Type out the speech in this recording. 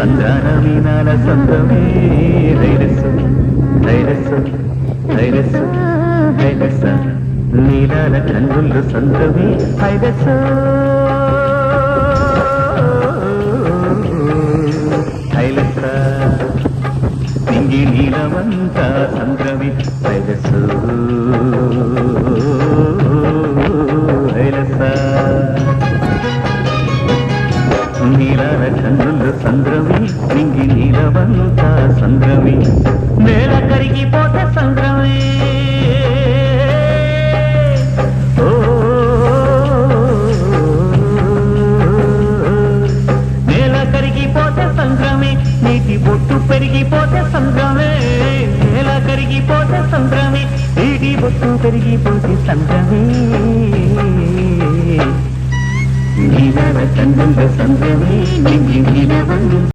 సంద్రాన మీనాల సంద్రమే హైరస్సు హైరస్సు హైరస్సు హైరస్స నీలాల కన్నులు సంద్రమే హైరస్సు హైలస్స నింగి నీలమంతా సంద్రమే హైరస్సు నీలాల కన్నులు సంద్రమి నింగి నీలవంతా సంద్రమి నేల కరిగిపోతే సంద్రమే నేల కరిగిపోతే సంద్రమే నీటి బొట్టు పెరిగిపోతే సంద్రమే నేల కరిగిపోతే సంద్రమే నీటి బొట్టు పెరిగిపోతే సంద్రమే నీలాల కన్నుల సంద్రమే నింగి నీలవంతా